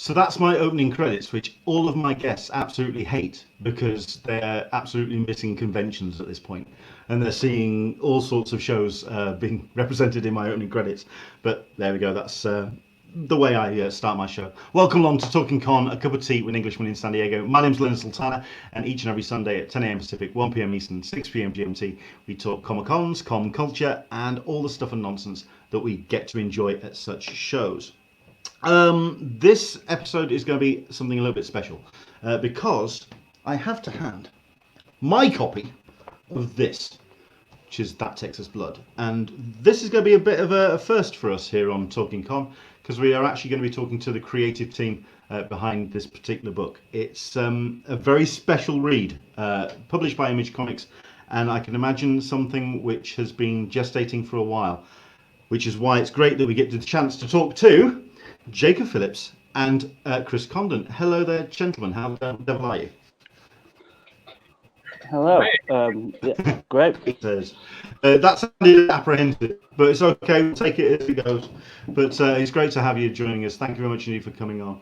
So that's my opening credits, which all of my guests absolutely hate because they're absolutely missing conventions at this point, and they're seeing all sorts of shows being represented in my opening credits. But there we go. That's the way I start my show. Welcome along to Talkin Con, a cup of tea with an Englishman in San Diego. My name's Leonard Sultana, and each and every Sunday at 10 a.m. Pacific, 1 p.m. Eastern, 6 p.m. GMT, we talk Comic-Cons, com culture, and all the stuff and nonsense that we get to enjoy at such shows. This episode is going to be something a little bit special because I have to hand my copy of this, which is That Texas Blood, and this is going to be a bit of a first for us here on Talkin Con because we are actually going to be talking to the creative team behind this particular book. It's a very special read, published by Image Comics, and I can imagine something which has been gestating for a while, which is why it's great that we get the chance to talk to Jacob Philips and Chris Condon. Hello there, gentlemen. How the devil are you? Hello. Yeah, great. That sounded apprehensive, but it's okay. We'll take it as it goes. But it's great to have you joining us. Thank you very much indeed for coming on.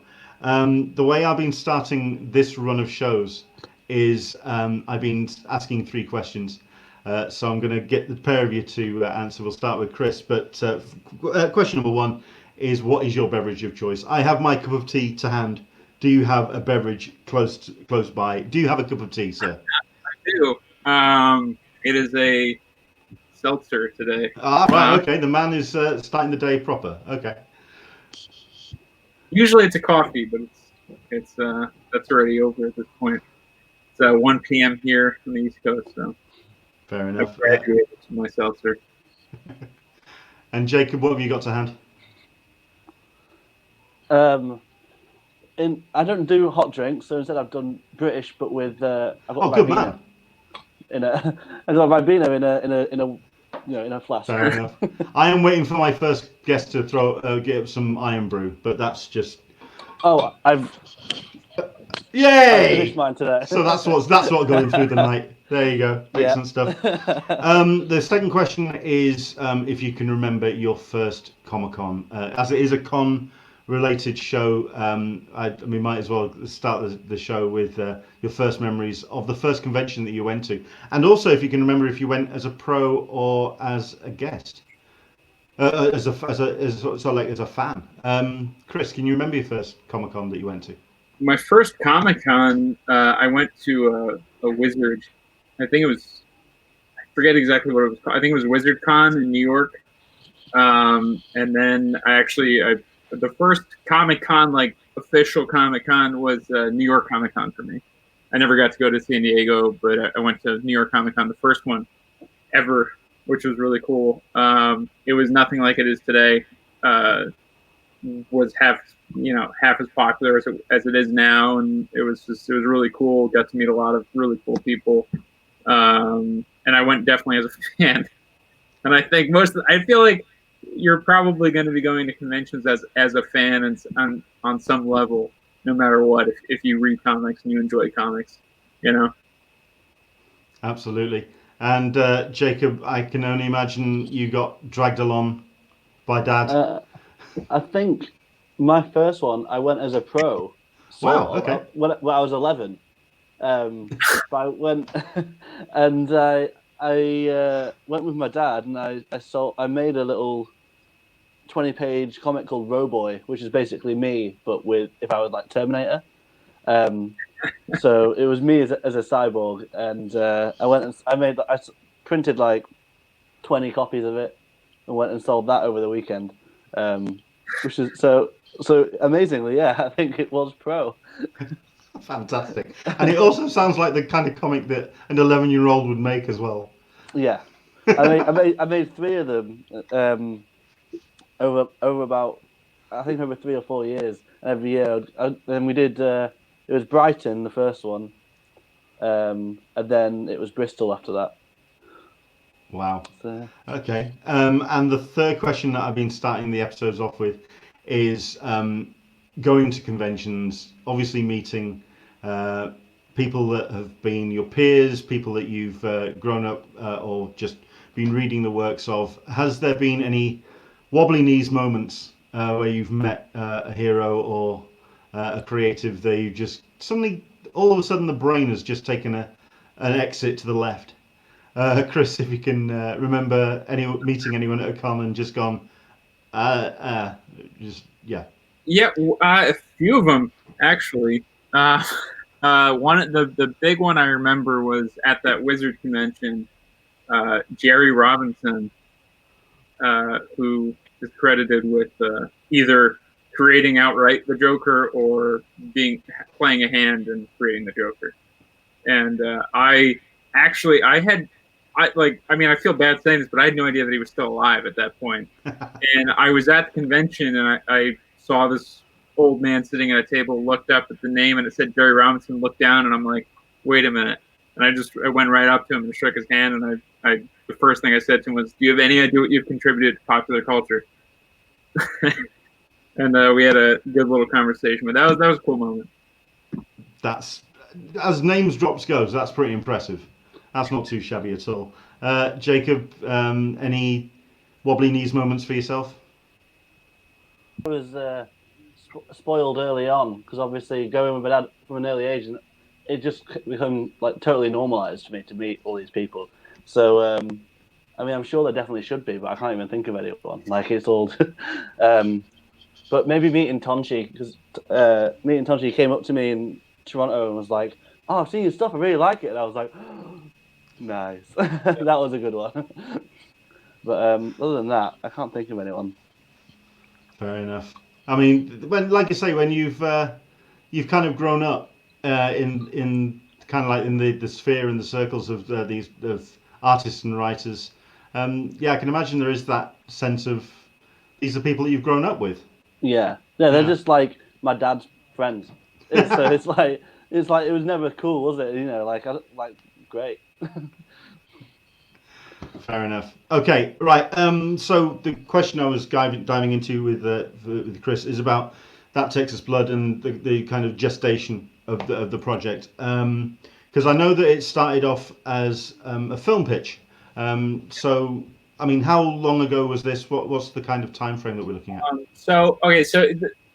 The way I've been starting this run of shows is I've been asking 3 questions. So I'm going to get the pair of you to answer. We'll start with Chris. But question number 1 is, what is your beverage of choice? I have my cup of tea to hand. Do you have a beverage close by? Do you have a cup of tea, sir? I do. It is a seltzer today. Ah, right, okay. The man is starting the day proper. Okay. Usually it's a coffee, but it's that's already over at this point. It's 1 p.m. here on the East Coast, so fair enough. I've graduated to my seltzer. And Jacob, what have you got to hand? I don't do hot drinks, so instead I've done British, but with I've got good Ribena man. I've got Ribena in a flask. Fair enough. I am waiting for my first guest to get up some iron brew, but that's just. Oh, Yay! I finished mine today. So that's what going through the night. There you go. Excellent stuff. The second question is if you can remember your first Comic-Con, as it is a con-related show. We might as well start the show with your first memories of the first convention that you went to, and also if you can remember if you went as a pro or as a guest, as a fan. Chris, can you remember your first Comic-Con that you went to? My first Comic-Con, I went to a Wizard. I forget exactly what it was called. I think it was Wizard Con in New York. And then the first Comic-Con, like official Comic-Con, was New York Comic-Con for me. I never got to go to San Diego, but I went to New York Comic-Con, the first one ever, which was really cool. It was nothing like it is today. Was half as popular as it is now, and it was really cool. Got to meet a lot of really cool people, and I went definitely as a fan. And I think I feel like you're probably going to be going to conventions as a fan and on some level, no matter what. If you read comics and you enjoy comics, Absolutely. And Jacob, I can only imagine you got dragged along by Dad. I think my first one, I went as a pro. Wow. Okay. When I was 11, I went and I went with my dad, and I made a little 20-page comic called Roboy, which is basically me, but if I was like Terminator. So it was me as a cyborg, and I printed like 20 copies of it and went and sold that over the weekend. Which is so amazingly, yeah, I think it was pro. Fantastic. And it also sounds like the kind of comic that an 11-year-old would make as well. Yeah. I made 3 of them over about, I think, over 3 or 4 years. Every year. And we did, it was Brighton, the first one, and then it was Bristol after that. Wow. Okay. And the third question that I've been starting the episodes off with is going to conventions, obviously meeting people that have been your peers, people that you've grown up or just been reading the works of. Has there been any wobbly knees moments where you've met a hero or a creative, they just suddenly, all of a sudden, the brain has just taken an exit to the left. Chris, if you can remember meeting anyone at a con and just gone, just yeah. Yeah, a few of them actually. The big one I remember was at that Wizard convention. Jerry Robinson, who is credited with either creating outright the Joker or playing a hand and creating the Joker. And I feel bad saying this, but I had no idea that he was still alive at that point. And I was at the convention, and I saw this old man sitting at a table, looked up at the name, and it said Jerry Robinson, looked down, and I'm like, wait a minute. And I went right up to him and shook his hand, and the first thing I said to him was, do you have any idea what you've contributed to popular culture? And we had a good little conversation, but that was a cool moment. That's, as names drops goes, that's pretty impressive. That's not too shabby at all. Jacob, any wobbly knees moments for yourself? I was spoiled early on because obviously going with my dad from an early age, and it just became like totally normalized for me to meet all these people. So I mean, I'm sure there definitely should be, but I can't even think of anyone. Like it's all. But maybe meeting Tonchi, because meeting Tonchi came up to me in Toronto and was like, "Oh, I've seen your stuff. I really like it." And I was like, oh, "Nice." That was a good one. But other than that, I can't think of anyone. Fair enough. I mean, like you say, when you've kind of grown up in kind of like in the sphere and the circles of these artists and writers, I can imagine there is that sense of these are people that you've grown up with. Yeah, they're just like my dad's friends. So it's like it was never cool, was it? You know, like great. Fair enough. Okay, right. So the question I was diving into with Chris is about that Texas Blood and the kind of gestation of the project. Because I know that it started off as a film pitch. So I mean, how long ago was this? What's the kind of time frame that we're looking at?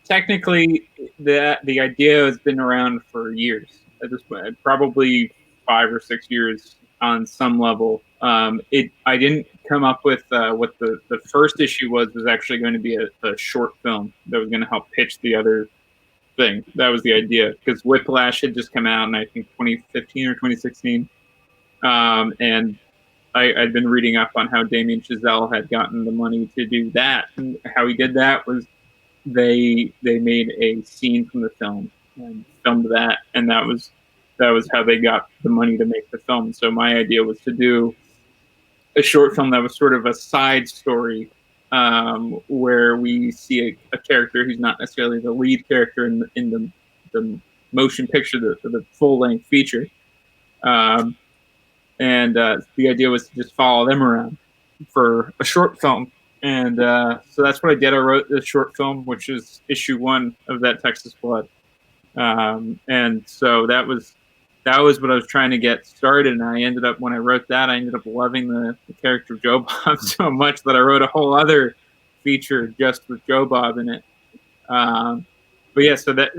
Technically, the idea has been around for years at this point, probably 5 or 6 years on some level. I didn't come up with what the first issue was actually going to be a short film that was going to help pitch the other thing. That was the idea, because Whiplash had just come out in I think 2015 or 2016, and I'd been reading up on how Damien Chazelle had gotten the money to do that, and how he did that was they made a scene from the film and filmed that, and that was how they got the money to make the film. So my idea was to do a short film that was sort of a side story, where we see a character who's not necessarily the lead character in the motion picture, the full length feature. And the idea was to just follow them around for a short film. And so that's what I did. I wrote this short film, which is issue 1 of that Texas Blood. And so that was what I was trying to get started. And when I wrote that, I ended up loving the character of Joe Bob so much that I wrote a whole other feature just with Joe Bob in it. But yeah, so that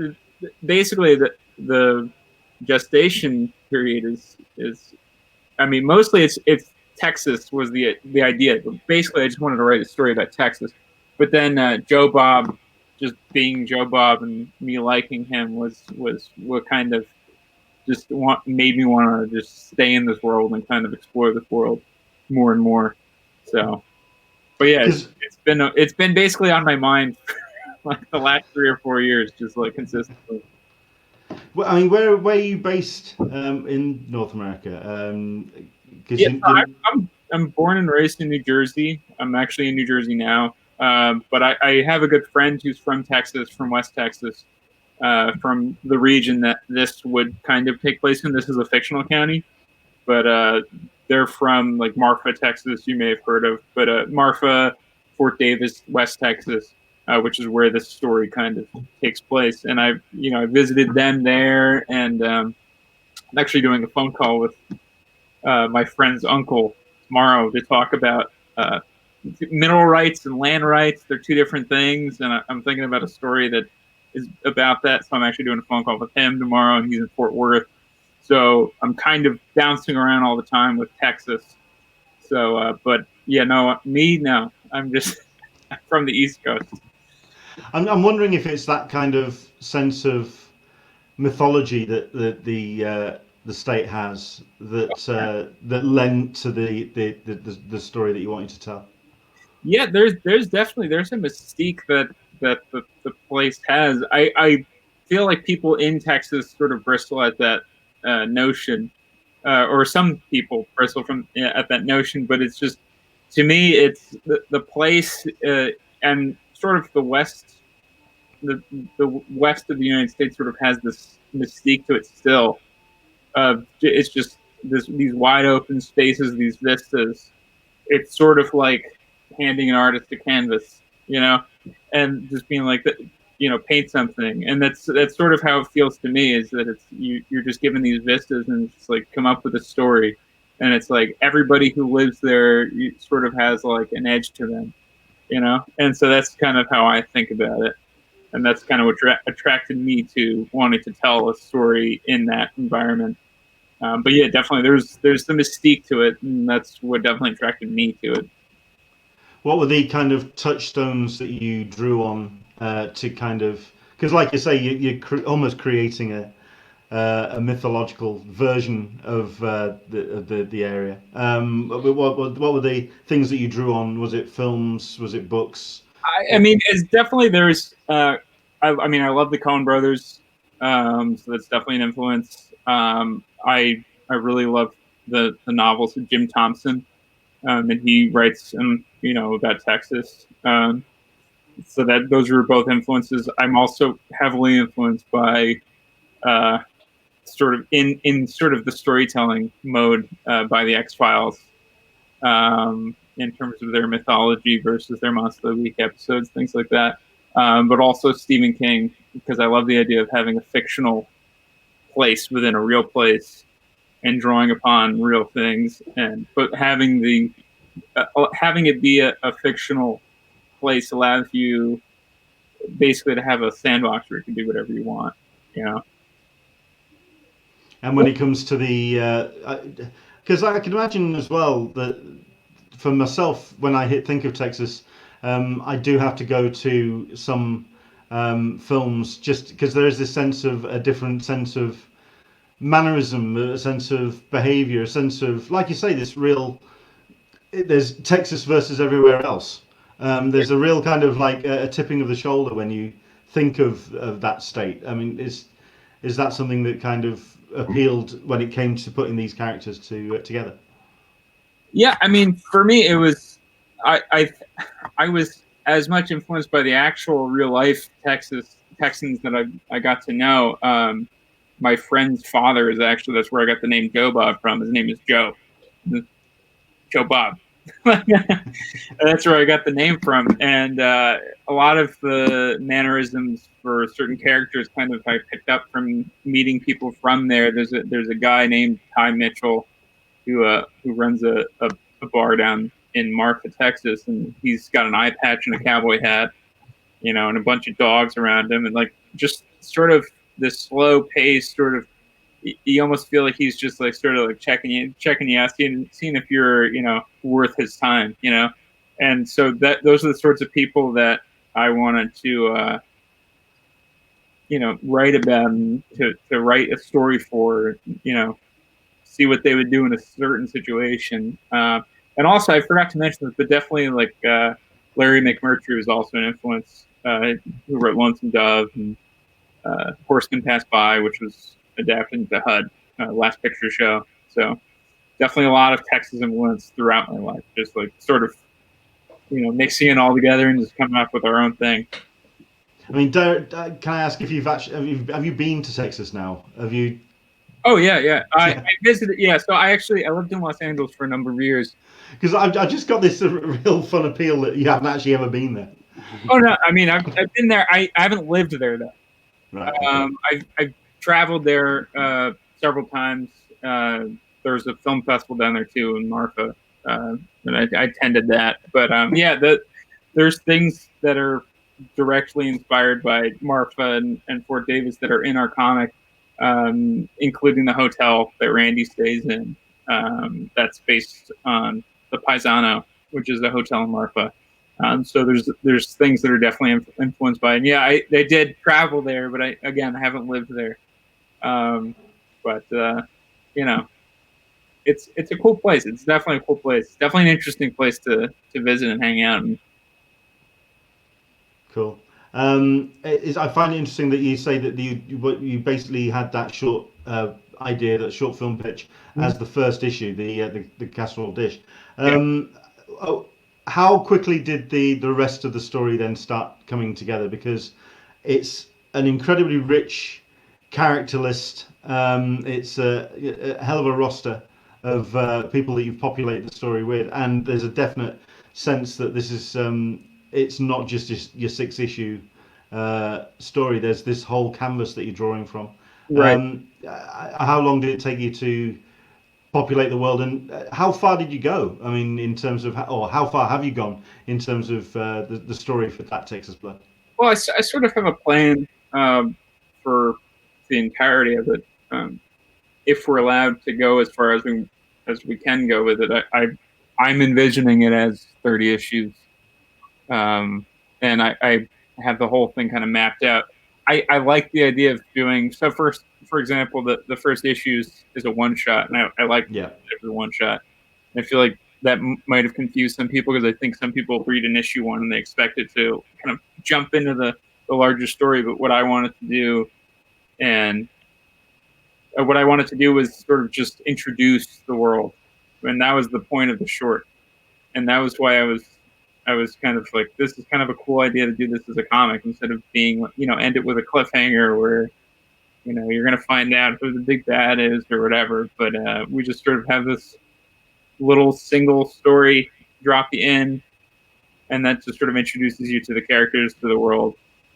basically the gestation period is I mean, mostly it's Texas was the idea. But basically, I just wanted to write a story about Texas. But then Joe Bob, just being Joe Bob and me liking him was what kind of just made me want to just stay in this world and kind of explore this world more and more. So, but yeah, it's been basically on my mind for like the last 3 or 4 years, just like consistently. Well, I mean, where are you based in North America? I'm born and raised in New Jersey. I'm actually in New Jersey now. But I have a good friend who's from Texas, from West Texas, from the region that this would kind of take place in. This is a fictional county, but they're from like Marfa, Texas. You may have heard of, but Marfa, Fort Davis, West Texas, which is where this story kind of takes place. And I visited them there, and I'm actually doing a phone call with my friend's uncle tomorrow to talk about mineral rights and land rights. They're 2 different things, and I'm thinking about a story that is about that. So I'm actually doing a phone call with him tomorrow, and he's in Fort Worth. So I'm kind of bouncing around all the time with Texas. So, but yeah, no, I'm just from the East Coast. I'm wondering if it's that kind of sense of mythology that the state has that lent to the story that you wanted to tell. Yeah, there's definitely there's a mystique that the place has. I feel like people in Texas sort of bristle at that notion, or some people bristle at that notion. But it's just, to me, it's the place and sort of the west, the west of the United States sort of has this mystique to it still. It's just these wide open spaces, these vistas. It's sort of like handing an artist a canvas, and just being like, paint something. And that's sort of how it feels to me, is that it's you're just given these vistas and it's like, come up with a story. And it's like everybody who lives there sort of has like an edge to them, And so that's kind of how I think about it. And that's kind of what attracted me to wanting to tell a story in that environment. But yeah, definitely, there's the mystique to it, and that's what definitely attracted me to it. What were the kind of touchstones that you drew on to kind of, because like you say, you're almost creating a mythological version of the area. What were the things that you drew on? Was it films? Was it books? I mean, it's definitely there's. I mean, I love the Coen brothers, so that's definitely an influence. I really love the novels of Jim Thompson, and he writes about Texas. So that those were both influences. I'm also heavily influenced by sort of in sort of the storytelling mode by the X-Files, in terms of their mythology versus their Monster of the Week episodes, things like that. But also Stephen King, because I love the idea of having a fictional place within a real place and drawing upon real things, but having it be a fictional place allows you basically to have a sandbox where you can do whatever you want, And when it comes to because I can imagine as well that for myself, when I think of Texas, I do have to go to some films, just because there is this sense of a different sense of mannerism, a sense of behavior, a sense of, like you say, there's Texas versus everywhere else. There's a real kind of like a tipping of the shoulder when you think of that state. I mean, is that something that kind of appealed when it came to putting these characters together? Yeah, I mean, for me, it was I was as much influenced by the actual real life Texans that I got to know. My friend's father is actually, that's where I got the name Joe Bob from. His name is Joe Bob. That's where I got the name from, and a lot of the mannerisms for certain characters kind of I picked up from meeting people from there. There's a guy named Ty Mitchell who runs a bar down in Marfa, Texas, and he's got an eye patch and a cowboy hat, and a bunch of dogs around him, and like just sort of this slow pace, sort of, you almost feel like he's just like sort of like checking you out, seeing if you're worth his time, and so those are the sorts of people that I wanted to write about, and to write a story for, see what they would do in a certain situation. And also, I forgot to mention this, but definitely like Larry McMurtry was also an influence, who wrote Lonesome Dove and Horse Can Pass By, which was adapted into HUD, Last Picture Show. So definitely a lot of Texas influence throughout my life, just like sort of, mixing it all together and just coming up with our own thing. I mean, can I ask if have you been to Texas now? Have you? Oh yeah. I visited. Yeah, so I lived in Los Angeles for a number of years. Because I just got this real fun appeal that you haven't actually ever been there. Oh no, I mean I've been there. I haven't lived there though. Right. Okay. I've traveled there several times. There's a film festival down there too in Marfa, and I attended that. But yeah, there's things that are directly inspired by Marfa and Fort Davis that are in our comic, including the hotel that Randy stays in. That's based on the Paisano, which is a hotel in Marfa. So there's things that are definitely influenced by it. And yeah, they did travel there, but I haven't lived there. But you know, it's a cool place. It's definitely a cool place. It's definitely an interesting place to visit and hang out. Cool. I find it interesting that you say that you basically had that short idea, that short film pitch, as the first issue, the casserole dish. How quickly did the rest of the story then start coming together? Because it's an incredibly rich character list. It's a hell of a roster of people that you've populated the story with, and there's a definite sense that this is it's not just your 6 issue story. There's this whole canvas that you're drawing from. Right. How long did it take you to populate the world, and how far did you go? I mean, in terms of, or how far have you gone in terms of the story for That Texas Blood? Well, I sort of have a plan for the entirety of it. If we're allowed to go as far as we can go with it, I'm envisioning it as 30 issues, and I have the whole thing kind of mapped out. I like the idea of doing so. First, for example, the first issue is a one shot, and I like the one shot. And I feel like that might have confused some people, because I think some people read an issue 1 and they expect it to kind of jump into the larger story. But what I wanted to do, and what I wanted to do was sort of just introduce the world, and that was the point of the short, and that was why I was kind of like, this is kind of a cool idea to do this as a comic, instead of being, end it with a cliffhanger where, you're going to find out who the big bad is or whatever. But we just sort of have this little single story drop you in, and that just sort of introduces you to the characters, to the world.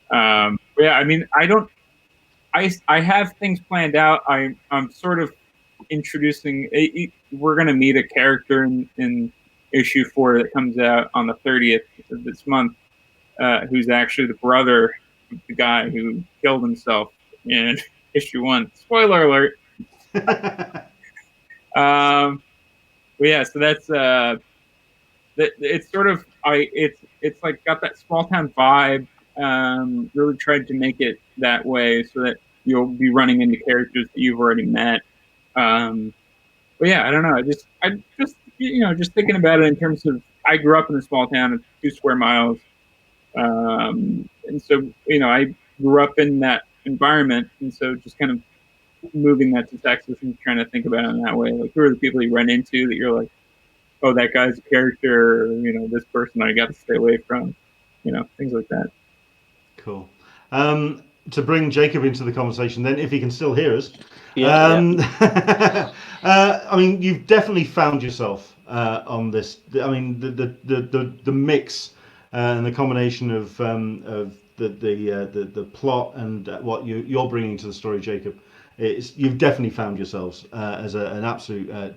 But yeah, I mean, I have things planned out. I'm sort of introducing. We're going to meet a character in issue 4 that comes out on the 30th of this month, who's actually the brother of the guy who killed himself in issue 1. Spoiler alert. But yeah, so that's it's sort of it's like got that small town vibe. Really tried to make it that way so that you'll be running into characters that you've already met. But yeah, I don't know. I just just thinking about it in terms of, I grew up in a small town of 2 square miles, and so I grew up in that environment, and so just kind of moving that to Texas and trying to think about it in that way. Like, who are the people you run into that you're like, oh, that guy's a character, or, this person I got to stay away from, things like that. Cool. To bring Jacob into the conversation, then, if he can still hear us. Yeah. I mean, you've definitely found yourself on this. I mean, the mix and the combination of the plot and what you're bringing to the story, Jacob. You've definitely found yourselves as an absolute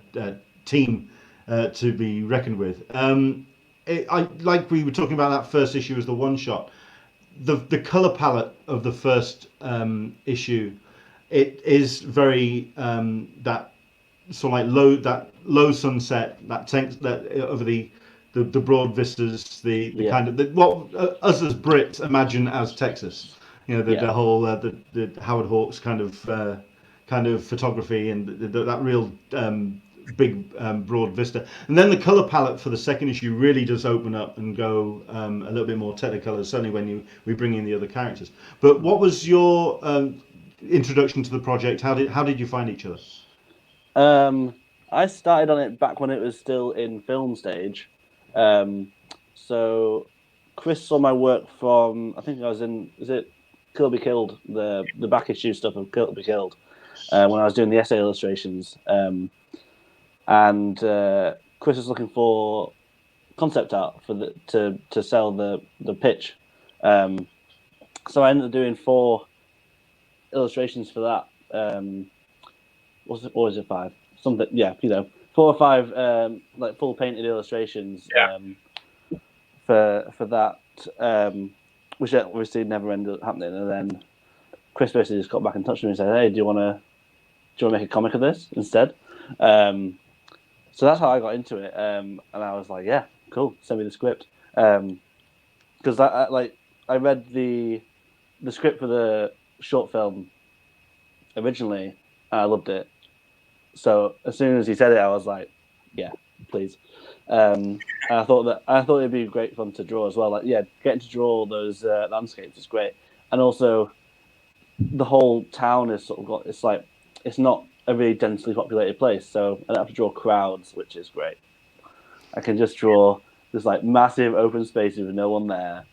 team to be reckoned with. Like we were talking about, that first issue as the one shot. The color palette of the first issue, it is very that sort of like low sunset, that over the broad vistas, the kind of what us as Brits imagine as Texas. The whole the Howard Hawks kind of photography, and that real big broad vista. And then the color palette for the second issue really does open up and go a little bit more technicolor, certainly when we bring in the other characters. But what was your introduction to the project? How did you find each other? I started on it back when it was still in film stage. So Chris saw my work from, I think I was in, is it Kill Be Killed, the back issue stuff of Kill Be Killed, when I was doing the essay illustrations. And Chris was looking for concept art for to sell the pitch. So I ended up doing 4 illustrations for that. Or is it 5? Something, 4 or 5 like full painted illustrations for that. which obviously never ended up happening. And then Chris basically just got back in touch with me and said, "Hey, do you want to make a comic of this instead?" So that's how I got into it, and I was like, "Yeah, cool. Send me the script." Because I read the script for the short film originally, and I loved it. So as soon as he said it, I was like, "Yeah, please." And I thought it'd be great fun to draw as well. Like, yeah, getting to draw those landscapes is great, and also the whole town is sort of got. It's not a really densely populated place, so I don't have to draw crowds, which is great. I can just draw this like massive open spaces with no one there.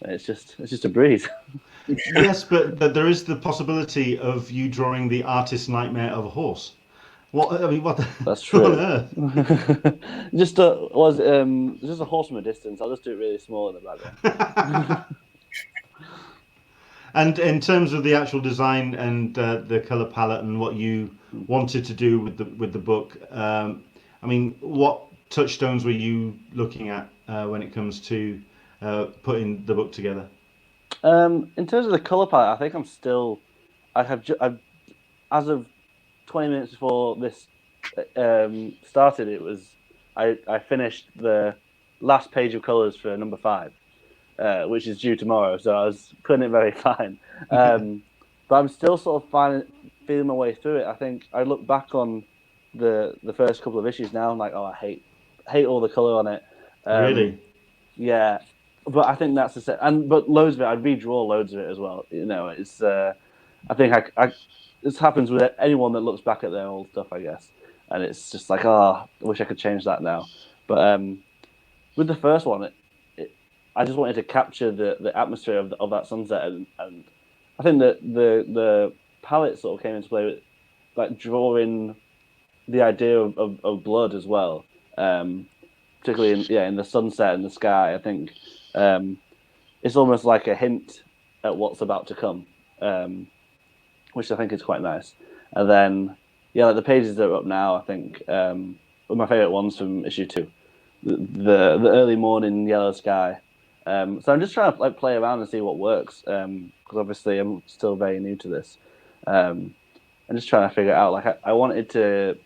It's just a breeze. Yes, but there is the possibility of you drawing the artist's nightmare of a horse. What I mean, what? That's true. On earth? just just a horse from a distance. I'll just do it really small in the background. And in terms of the actual design and the color palette and what you wanted to do with the book, I mean, what touchstones were you looking at when it comes to putting the book together? In terms of the color palette, I think I've as of 20 minutes before this started, I finished the last page of colors for number 5. Which is due tomorrow, so I was putting it very fine. But I'm still sort of feeling my way through it. I think I look back on the first couple of issues now, I'm like, oh, I hate all the color on it. Really? Yeah, but I think that's the set. But loads of it, I redraw loads of it as well. You know, it's I think this happens with anyone that looks back at their old stuff, I guess, and it's just like, oh, I wish I could change that now. But with the first one, I just wanted to capture the atmosphere of that sunset, and I think that the palette sort of came into play with like drawing the idea of blood as well, particularly in the sunset and the sky. I think it's almost like a hint at what's about to come, which I think is quite nice. And then like the pages that are up now, I think are my favorite ones from issue 2, the early morning yellow sky. So I'm just trying to like play around and see what works, because obviously I'm still very new to this. I'm just trying to figure it out. Like I wanted to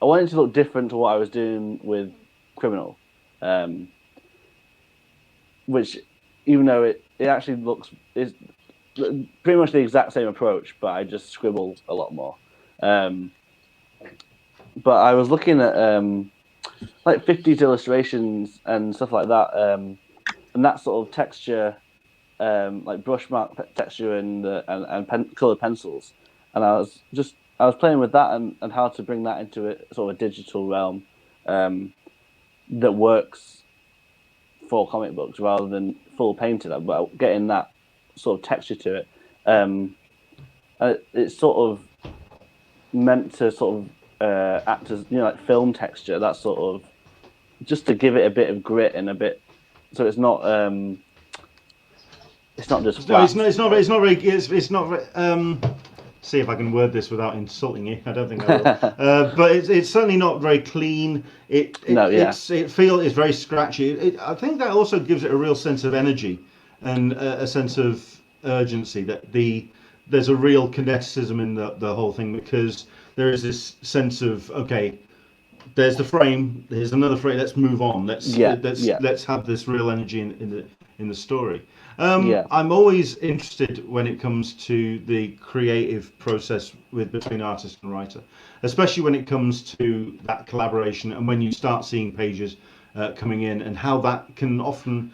look different to what I was doing with Criminal, which even though it actually is pretty much the exact same approach, but I just scribble a lot more. But I was looking at like 50s illustrations and stuff like that. And that sort of texture, like brush mark texture and colored pencils, and I was playing with that and how to bring that into a sort of a digital realm that works for comic books rather than full painted, but getting that sort of texture to it. It's sort of meant to sort of act as like film texture, that sort of, just to give it a bit of grit and a bit. So it's not just flat. No, it's not very. See if I can word this without insulting you. I don't think I will. But it's certainly not very clean. It's very scratchy. I think that also gives it a real sense of energy and a sense of urgency. That there's a real kineticism in the whole thing, because there is this sense of, okay, there's the frame. There's another frame. Let's move on. Let's have this real energy in the story. I'm always interested when it comes to the creative process between artist and writer, especially when it comes to that collaboration, and when you start seeing pages coming in, and how that can often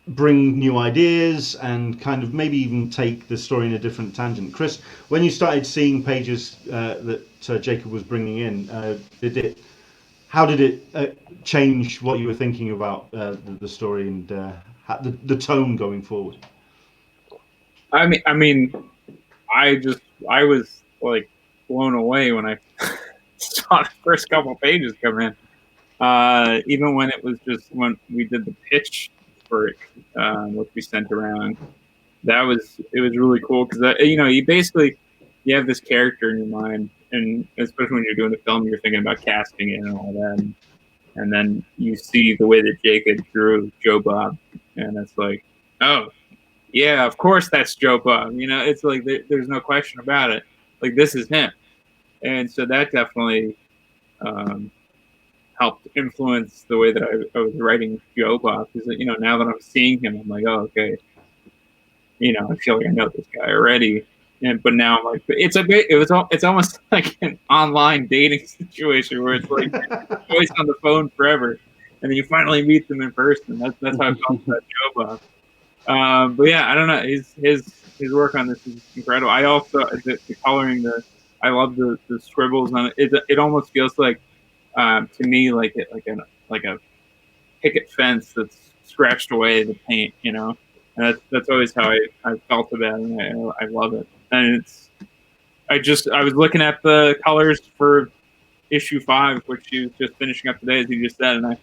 bring new ideas and kind of maybe even take the story in a different tangent. Chris, when you started seeing pages that Jacob was bringing in, how did it change what you were thinking about the story and the tone going forward? I mean, I was like blown away when I saw the first couple pages come in. Even when it was just when we did the pitch for it, which we sent around, it was really cool, because you have this character in your mind, and especially when you're doing the film, you're thinking about casting it and all that, and then you see the way that Jacob drew Joe Bob, and it's like, oh, yeah, of course that's Joe Bob. You know, it's like there's no question about it. Like this is him, and so that definitely um, helped influence the way that I was writing Joe Bob. Because you know, now that I'm seeing him, I'm like, oh, okay, you know, I feel like I know this guy already. And but now I'm like, it's almost like an online dating situation where it's like always on the phone forever, and then you finally meet them in person. That's how I felt about Joe Bob. But yeah, I don't know. His work on this is incredible. I also the coloring, I love the scribbles on it. It almost feels like to me like a picket fence that's scratched away the paint. You know, and that's always how I felt about it. And I love it. And I was looking at the colors for issue 5, which she was just finishing up today, as you just said, and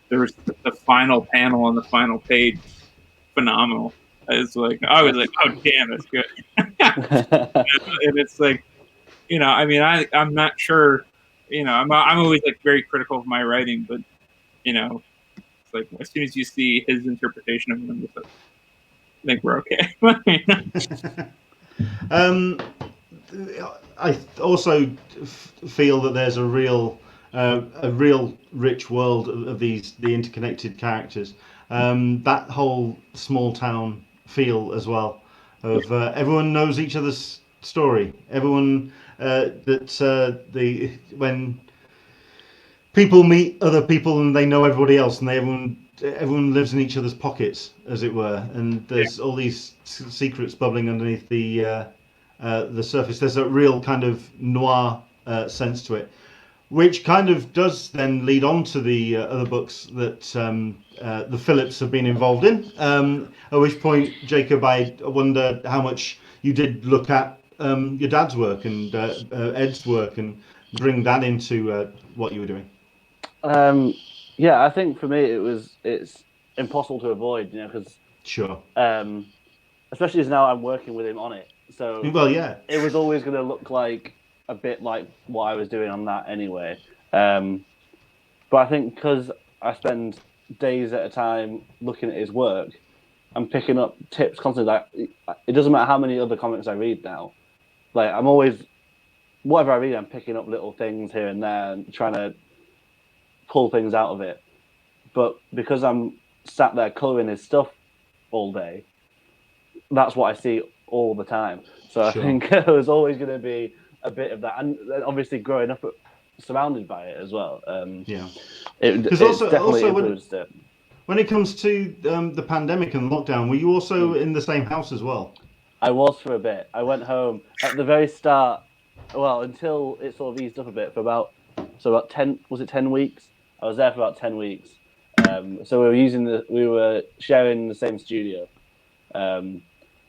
there was the final panel on the final page, phenomenal. I was like, oh damn, that's good. And it's like, you know, I mean, I'm not sure, you know, I'm always like very critical of my writing, but you know, it's like as soon as you see his interpretation of it, I'm just like, I think we're okay. Um, I also feel that there's a real rich world of the interconnected characters. That whole small town feel as well, of everyone knows each other's story. Everyone the when people meet other people and they know everybody else, and everyone lives in each other's pockets, as it were. And there's all these secrets bubbling underneath the surface. There's a real kind of noir sense to it, which kind of does then lead on to the other books that the Phillips have been involved in. At which point, Jacob, I wonder how much you did look at your dad's work and Ed's work and bring that into what you were doing. Yeah, I think for me it's impossible to avoid, you know, because Sure. especially as now I'm working with him on it. So Well, yeah. it was always going to look like a bit like what I was doing on that anyway. But I think because I spend days at a time looking at his work, I'm picking up tips constantly. Like it doesn't matter how many other comics I read now. Like I'm always, whatever I read, I'm picking up little things here and there and trying to pull things out of it. But because I'm sat there coloring his stuff all day, that's what I see all the time. So Sure. I think there was always going to be a bit of that, and obviously growing up surrounded by it as well. Yeah. It's also definitely influenced it. When it comes to the pandemic and lockdown, were you also in the same house as well? I was for a bit. I went home at the very start. Well, until it sort of eased up a bit for about 10. Was it 10 weeks? I was there for about 10 weeks. So we were sharing the same studio.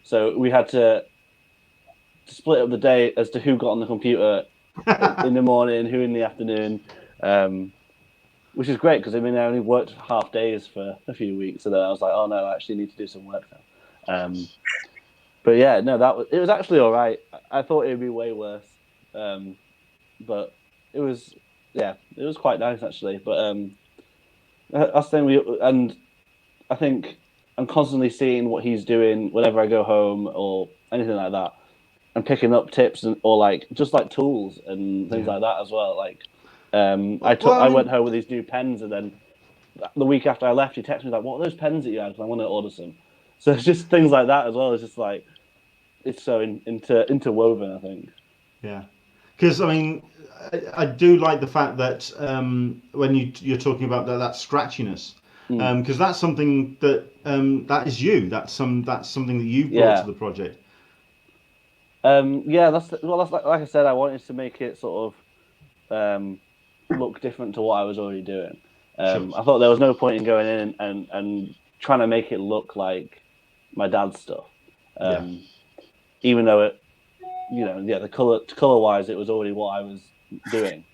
So we had to split up the day as to who got on the computer in the morning, who in the afternoon, which is great because I mean I only worked half days for a few weeks, and then I was like, oh no, I actually need to do some work now. But yeah, no, it was actually all right. I thought it would be way worse, but it was quite nice actually. But I think I'm constantly seeing what he's doing whenever I go home or anything like that, and picking up tips or like just like tools and things like that as well. Like I went home with these new pens, and then the week after I left, he texted me like, "What are those pens that you had? I want to order some." So it's just things like that as well. It's just like it's so interwoven, I think. Yeah, because I mean, I do like the fact that when you're talking about that scratchiness, because that's something that that is you. That's something that you've brought to the project. Yeah, that's like I said, I wanted to make it sort of look different to what I was already doing. Sure. I thought there was no point in going in and trying to make it look like my dad's stuff. Even though it, you know, the color wise, it was already what I was doing.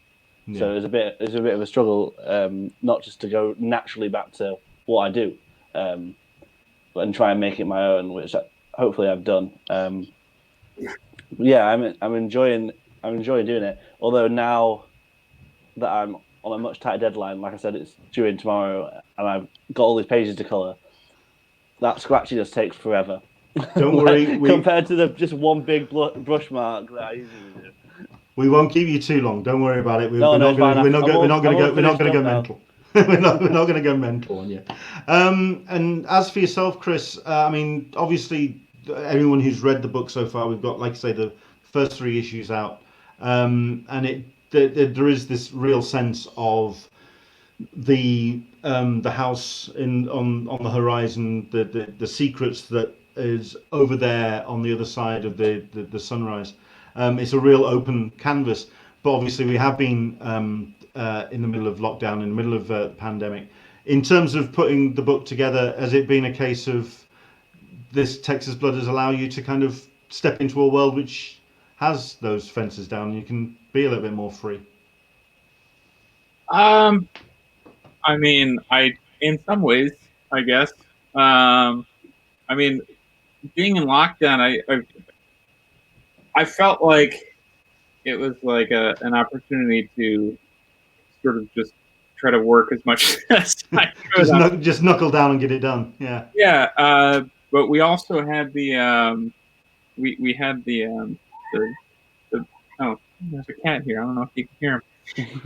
Yeah. So it was a bit of a struggle, not just to go naturally back to what I do, but and try and make it my own, which hopefully I've done. Yeah, I'm enjoying doing it. Although now that I'm on a much tighter deadline, like I said, it's due in tomorrow, and I've got all these pages to color. That scratchiness takes forever. Don't worry. Compared to the just one big brush mark that I usually do. We won't keep you too long. Don't worry about it. We're No, not going to go now. mental. we're not going to go mental on you. And as for yourself, Chris, I mean, obviously, anyone who's read the book so far, we've got, like I say, the first 3 issues out, and there is this real sense of the house on the horizon, the secrets that is over there on the other side of the sunrise. It's a real open canvas, but obviously we have been in the middle of lockdown, in the middle of the pandemic. In terms of putting the book together, has it been a case of this Texas Blood has allowed you to kind of step into a world which has those fences down and you can be a little bit more free? I mean, in some ways, I guess. I mean, being in lockdown, I felt like it was like an opportunity to sort of just try to work as much as I could. Just knuckle down and get it done. Yeah. Yeah. But we also had the we had the oh, there's a cat here. I don't know if you can hear him.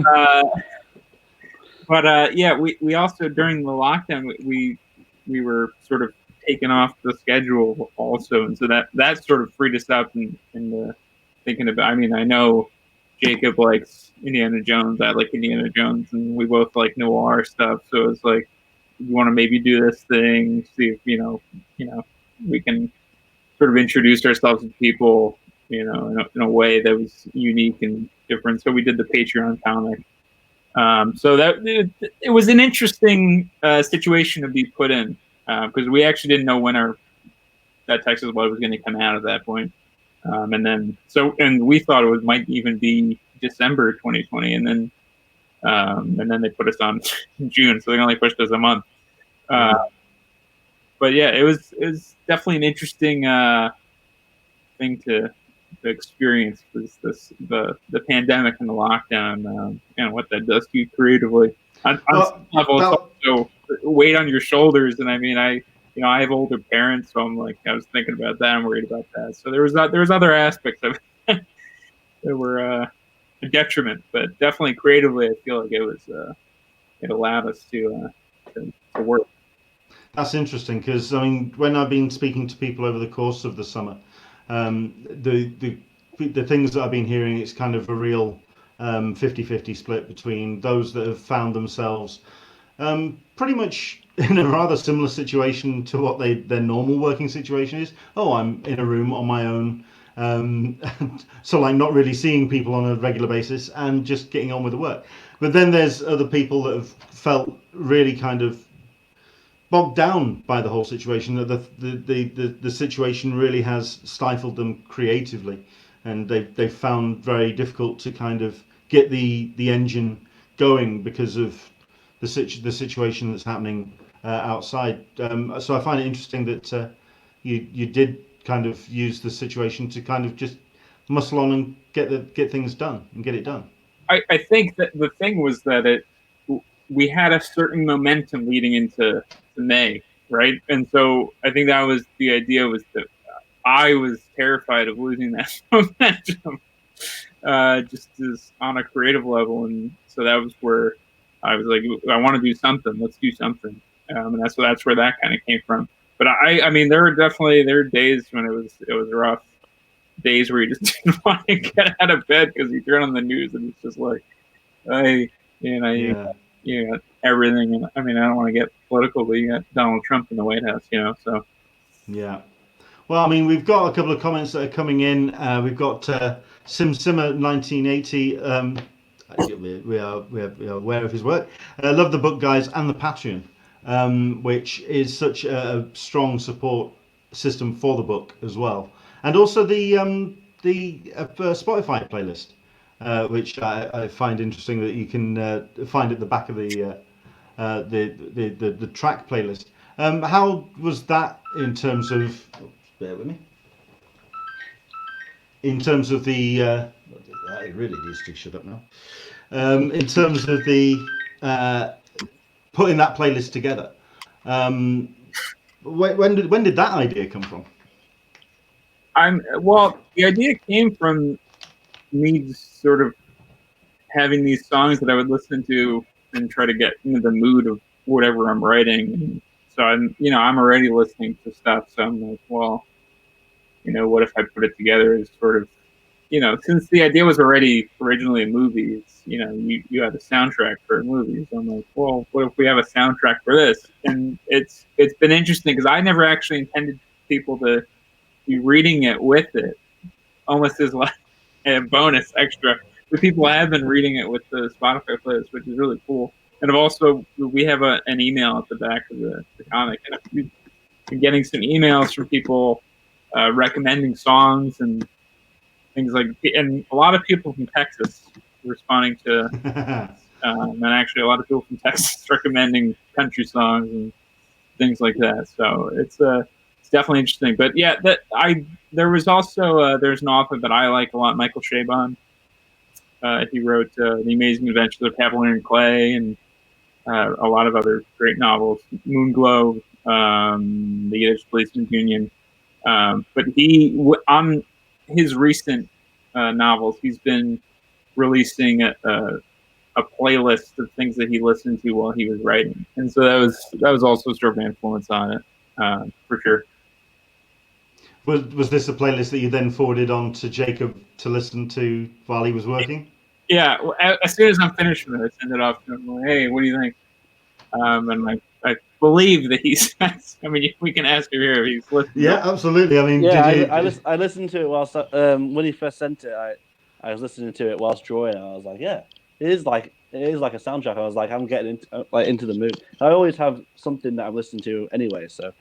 But yeah, we also during the lockdown we were sort of taken off the schedule also, and so that sort of freed us up in thinking about. I mean, I know Jacob likes Indiana Jones. I like Indiana Jones, and we both like noir stuff. So it's like we want to maybe do this thing, see if you know we can sort of introduce ourselves to people, in a way that was unique and different. So we did the Patreon comic. So that it was an interesting situation to be put in because we actually didn't know when that Texas Blood was going to come out at that point. And we thought it might even be December 2020, and then they put us on June, so they only pushed us a month. But yeah, it was definitely an interesting thing to experience, was the pandemic and the lockdown, and what that does to you creatively. On some level, it's also weight on your shoulders, and I mean, I have older parents, so I was thinking about that. I'm worried about that. So there was other aspects of it that were a detriment, but definitely creatively, I feel like it allowed us to work. That's interesting because I mean, when I've been speaking to people over the course of the summer, the things that I've been hearing, it's kind of a real 50-50 split between those that have found themselves pretty much in a rather similar situation to what their normal working situation is. Oh, I'm in a room on my own, so like not really seeing people on a regular basis and just getting on with the work. But then there's other people that have felt really kind of bogged down by the whole situation, that the situation really has stifled them creatively, and they've found very difficult to kind of get the engine going because of the situation that's happening outside. So I find it interesting that you did kind of use the situation to kind of just muscle on and get things done and get it done. I think that the thing was that we had a certain momentum leading into May, right? And so I think that was the idea, was that I was terrified of losing that momentum, just as on a creative level. And so that was where I was like, I want to do something. Let's do something. And that's where that kind of came from. But I mean, there were days when it was rough. Days where you just didn't want to get out of bed because you turn on the news and it's just like, you got everything. And I mean, I don't want to get political, but you got Donald Trump in the White House, so. Yeah. Well, I mean, we've got a couple of comments that are coming in. We've got Simmer 1980. We are aware of his work. Love the book, guys, and the Patreon, which is such a strong support system for the book as well, and also the Spotify playlist, which I find interesting that you can find at the back of the track playlist. How was that in terms of? Bear with me. In terms of the, I really need to shut up now. In terms of the putting that playlist together, when did that idea come from? The idea came from me sort of having these songs that I would listen to and try to get into the mood of whatever I'm writing. And so I'm already listening to stuff. So I'm like, well, what if I put it together as sort of, since the idea was already originally a movie, it's, you had a soundtrack for a movie. So I'm like, well, what if we have a soundtrack for this? And it's been interesting because I never actually intended people to be reading it with it, almost as like a bonus extra. But people have been reading it with the Spotify playlist, which is really cool. And we have an email at the back of the comic, and we've been getting some emails from people recommending songs and things and a lot of people from Texas responding to, and actually a lot of people from Texas recommending country songs and things like that. So it's definitely interesting. But yeah, there was also there's an author that I like a lot, Michael Chabon. He wrote The Amazing Adventures of Pavilion and Clay and a lot of other great novels, Moonglow, The Yiddish Policeman's Union. But on his recent novels, he's been releasing a playlist of things that he listened to while he was writing, and so that was also sort of an influence on it, for sure. Was this a playlist that you then forwarded on to Jacob to listen to while he was working? Yeah, as soon as I'm finished with it, I send it off to him. Like, hey, what do you think? And I believe that he's. I mean, we can ask him here if he's listening. Yeah, absolutely. I mean, I listened to it whilst when he first sent it. I was listening to it whilst drawing. And I was like, yeah, it is like a soundtrack. I was like, I'm getting into the mood. I always have something that I'm listening to anyway. So,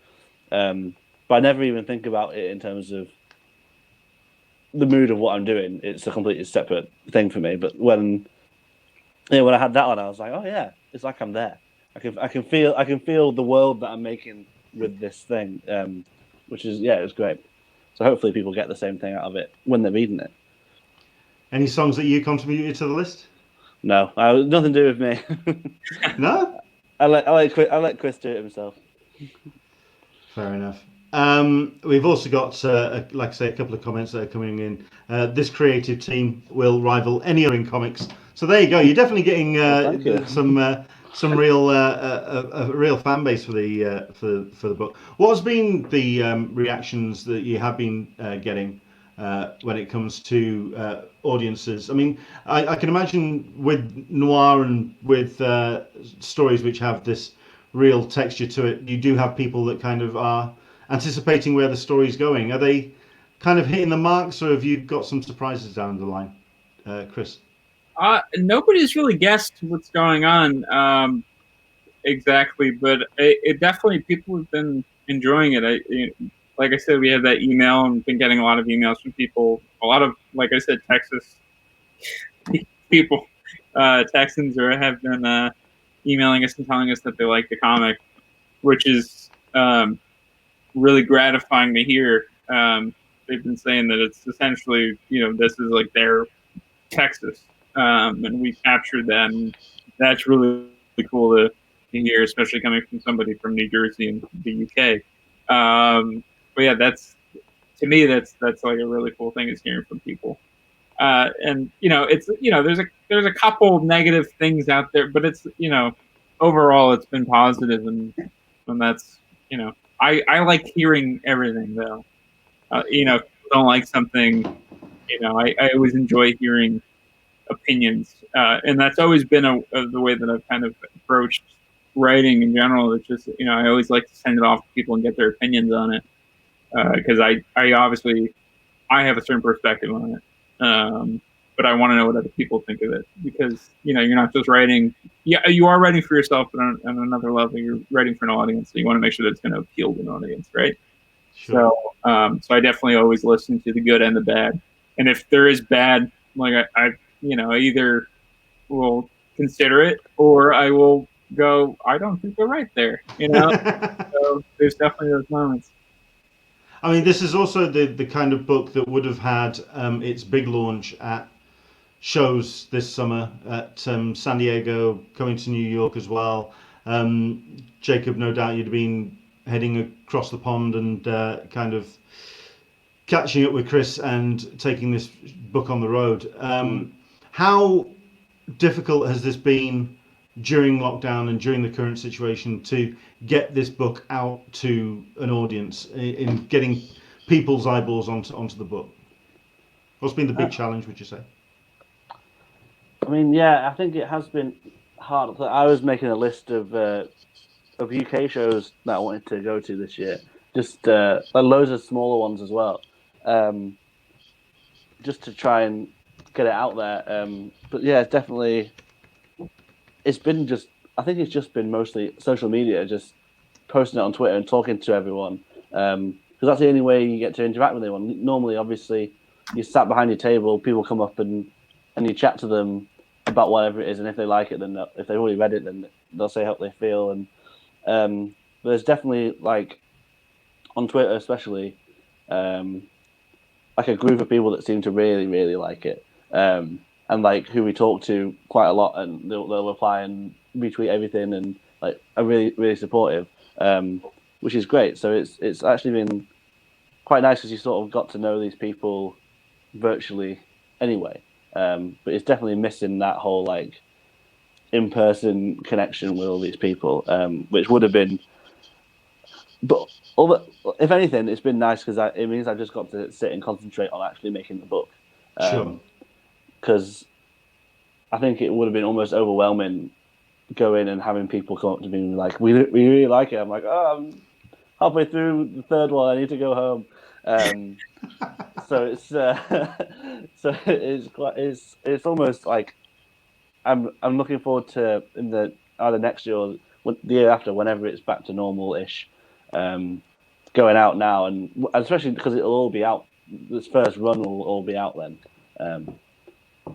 but I never even think about it in terms of the mood of what I'm doing. It's a completely separate thing for me. But when I had that on, I was like, oh yeah, it's like I'm there. I can feel the world that I'm making with this thing, which is it's great. So hopefully people get the same thing out of it when they're reading it. Any songs that you contributed to the list? No, nothing to do with me. No, I let Chris do it himself. Fair enough. We've also got, like I say, a couple of comments that are coming in. This creative team will rival any other in comics. So there you go. You're definitely getting some real a real fan base for the book. What has been the reactions that you have been getting when it comes to audiences? I mean, I can imagine with noir and with stories which have this real texture to it, you do have people that kind of are anticipating where the story's going. Are they kind of hitting the marks, or have you got some surprises down the line, Chris? Nobody's really guessed what's going on exactly, but it definitely, people have been enjoying it. Like I said, we have that email and been getting a lot of emails from people. A lot of, like I said, Texas people, Texans, have been emailing us and telling us that they like the comic, which is really gratifying to hear. They've been saying that it's essentially, this is like their Texas, and we captured that, and that's really cool to hear, especially coming from somebody from New Jersey and the UK. But yeah, to me, that's like a really cool thing, is hearing from people. And it's there's a couple negative things out there, but it's overall it's been positive, and that's I like hearing everything though. If people don't like something, I always enjoy hearing opinions, and that's always been the way that I've kind of approached writing in general. It's just I always like to send it off to people and get their opinions on it, because I obviously I have a certain perspective on it, but I want to know what other people think of it, because you're not just writing. Yeah, you are writing for yourself, but on another level, you're writing for an audience. So you want to make sure that it's going to appeal to an audience, right? Sure. So I definitely always listen to the good and the bad, and if there is bad, like I either will consider it, or I will go, I don't think they're right there. So there's definitely those moments. I mean, this is also the kind of book that would have had its big launch at shows this summer at San Diego, coming to New York as well. Jacob, no doubt you'd have been heading across the pond and kind of catching up with Chris and taking this book on the road. How difficult has this been during lockdown and during the current situation to get this book out to an audience in getting people's eyeballs onto the book? What's been the big challenge, would you say? I mean, yeah, I think it has been hard. I was making a list of UK shows that I wanted to go to this year, just like loads of smaller ones as well, just to try and get it out there. But yeah, it's definitely, I think it's just been mostly social media, just posting it on Twitter and talking to everyone, because that's the only way you get to interact with anyone. Normally, obviously, you sat behind your table, people come up and you chat to them about whatever it is, and if they like it, then if they've already read it, then they'll say how they feel. And there's definitely, like, on Twitter especially, like a group of people that seem to really, really like it, and like who we talk to quite a lot, and they'll reply and retweet everything, and like are really, really supportive, which is great. So it's actually been quite nice because you sort of got to know these people virtually anyway. But it's definitely missing that whole like in-person connection with all these people, which would have been. But if anything, it's been nice because it means I've just got to sit and concentrate on actually making the book. Sure. Because I think it would have been almost overwhelming going and having people come up to me and be like, we really like it. I'm like, oh, I'm halfway through the third one. I need to go home. So it's almost like I'm looking forward to in the either next year or the year after, whenever it's back to normal-ish, going out now, and especially because it'll all be out. This first run will all be out then,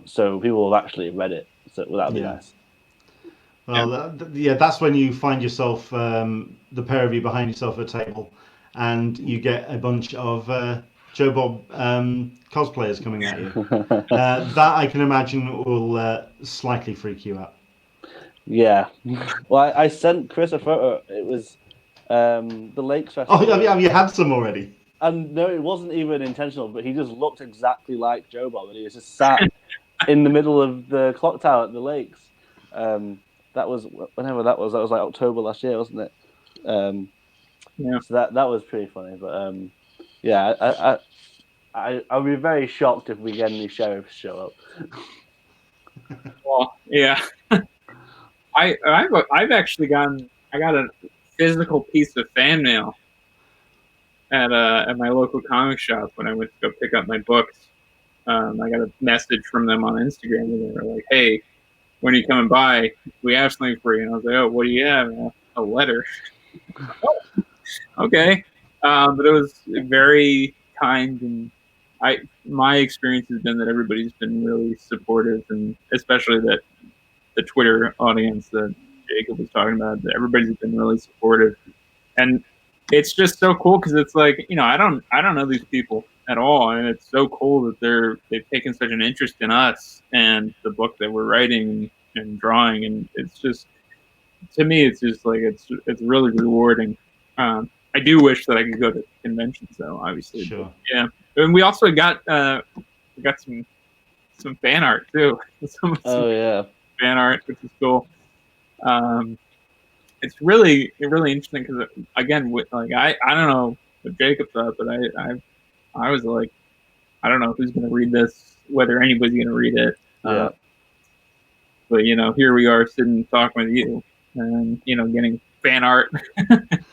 so people have actually read it. So that'll be nice. Well, that's when you find yourself, the pair of you behind yourself at a table, and you get a bunch of Joe Bob cosplayers coming at you. That I can imagine will slightly freak you out. Yeah. Well, I sent Chris a photo. It was the Lakes Festival. Oh, have you had some already? And no, it wasn't even intentional, but he just looked exactly like Joe Bob, and he was just sat in the middle of the clock tower at the Lakes. That was whenever that was. That was like October last year, wasn't it? Yeah. So that was pretty funny. But yeah, I'll be very shocked if we get any sheriffs show up. Well, yeah. I've actually got a physical piece of fan mail at my local comic shop when I went to go pick up my books. I got a message from them on Instagram, and they were like, "Hey, when are you coming by? We have something for you." And I was like, "Oh, what do you have?" A letter. Oh, okay. But it was very kind, and my experience has been that everybody's been really supportive, and especially that the Twitter audience that Jacob was talking about, that everybody's been really supportive. And it's just so cool because it's like, I don't know these people at all, and it's so cool that they've taken such an interest in us and the book that we're writing and drawing, and it's just, to me, it's just like it's really rewarding. I do wish that I could go to conventions though, obviously. Sure. But, yeah, and we also got some fan art too. Yeah. Fan art, which is cool. It's really interesting because, again, I don't know what Jacob thought, but I was like, I don't know who's going to read this, whether anybody's going to read it. Yeah. But here we are sitting talking with you, and getting fan art.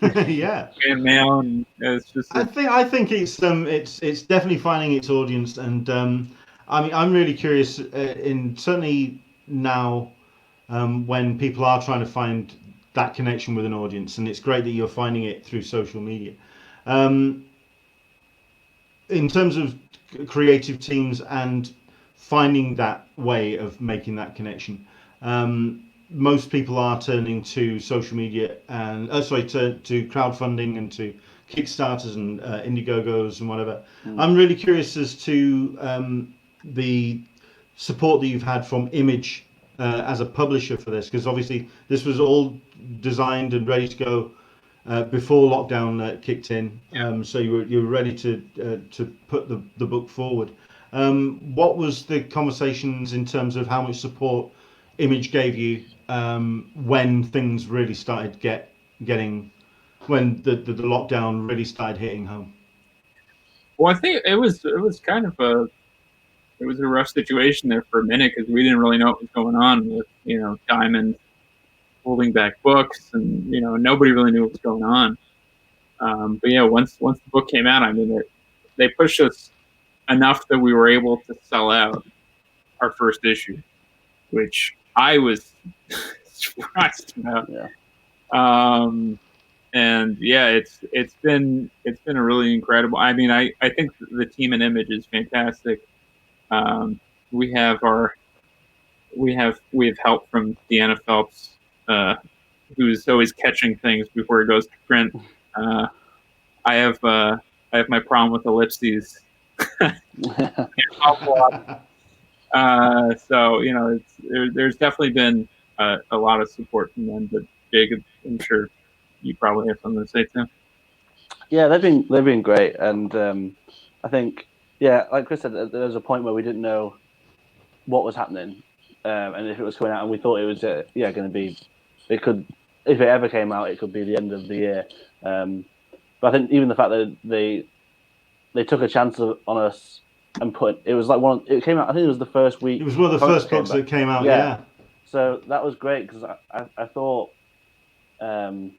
Yeah. Fan mail, and it's just. I think it's definitely finding its audience, and I mean, I'm really curious certainly now, when people are trying to find that connection with an audience, and it's great that you're finding it through social media. In terms of creative teams and finding that way of making that connection, most people are turning to social media and to crowdfunding and to Kickstarters and Indiegogos and whatever. I'm really curious as to the support that you've had from Image as a publisher for this, because obviously this was all designed and ready to go before lockdown kicked in. So you were ready to put the book forward. What was the conversations in terms of how much support Image gave you when things really started getting when the lockdown really started hitting home? Well, I think it was kind of a rough situation there for a minute because we didn't really know what was going on with Diamond holding back books, and nobody really knew what was going on. But yeah, once the book came out, I mean, they pushed us enough that we were able to sell out our first issue, which I was surprised about. Yeah. And yeah, it's been a really incredible. I mean, I think the team in Image is fantastic. We have help from Deanna Phelps, who's always catching things before it goes to print. I have my problem with ellipses. So there's definitely been a lot of support from them. But Jacob, I'm sure you probably have something to say too. Yeah, they've been great, and I think like Chris said, there was a point where we didn't know what was happening, and if it was coming out, and we thought it was going to be. It could, if it ever came out, it could be the end of the year. But I think even the fact that they took a chance on us and it was like it came out. I think it was the first week. It was one of the first books that came out. Yeah. So that was great because I thought that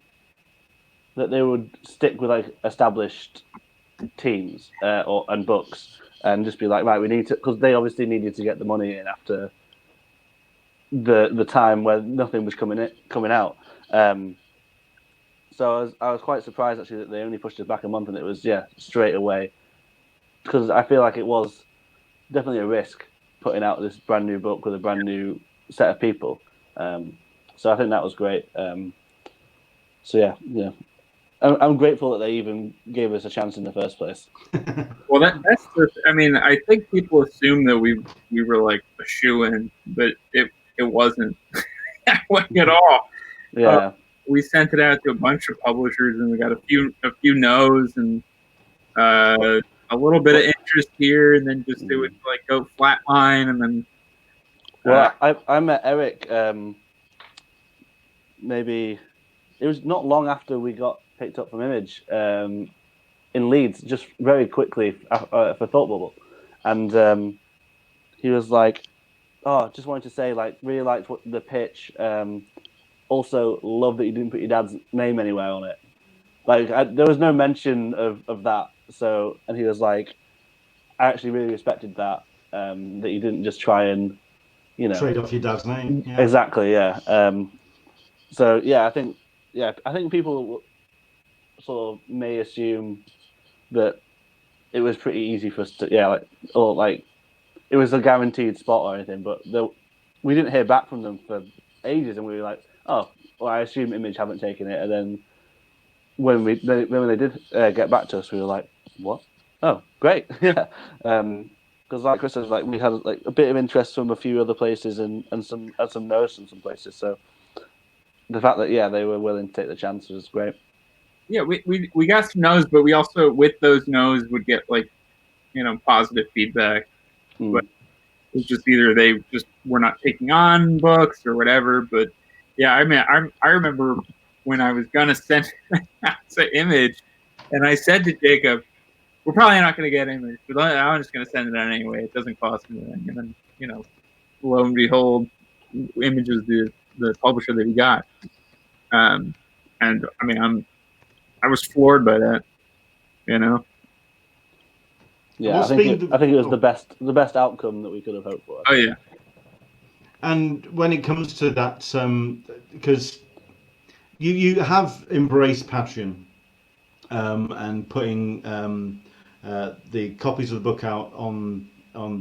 they would stick with like established teams and books and just be like, right, we need to, because they obviously needed to get the money in after the time where nothing was coming out. So I was quite surprised actually that they only pushed it back a month, and it was straight away, because I feel like it was definitely a risk putting out this brand new book with a brand new set of people. So I think that was great. So yeah, I'm grateful that they even gave us a chance in the first place. Well, that's just, I mean, I think people assume that we were like a shoo-in, but it wasn't at all. Yeah. We sent it out to a bunch of publishers, and we got a few no's and a little bit of interest here, and then just it would like go flatline, and then. Well, I met Eric. Maybe it was not long after we got picked up from Image in Leeds, just very quickly for Thought Bubble, and he was like, "Oh, just wanted to say, like, really liked the pitch. Also, love that you didn't put your dad's name anywhere on it. Like, there was no mention of that. So, and he was like, I actually really respected that. That you didn't just try and, trade off your dad's name. Yeah. Exactly. Yeah. So I think people sort of may assume that it was pretty easy for us to it was a guaranteed spot or anything, but we didn't hear back from them for ages, and we were like, oh, well, I assume Image haven't taken it. And then when they did get back to us, we were like, what? Oh, great. Yeah. Because like Chris said, like, we had like a bit of interest from a few other places and some no's from some places. So the fact that they were willing to take the chance was great. Yeah, we got some no's, but we also, with those no's, would get like, positive feedback. But it's just either they just were not taking on books or whatever. But yeah, I mean, I remember when I was gonna send it out to Image, and I said to Jacob, "We're probably not gonna get Image, but I'm just gonna send it out anyway. It doesn't cost me anything." And then, lo and behold, Image is the publisher that we got. And I mean, I was floored by that. Yeah, I think it was the best outcome that we could have hoped for. Oh yeah. And when it comes to that, because you have embraced Patreon and putting the copies of the book out on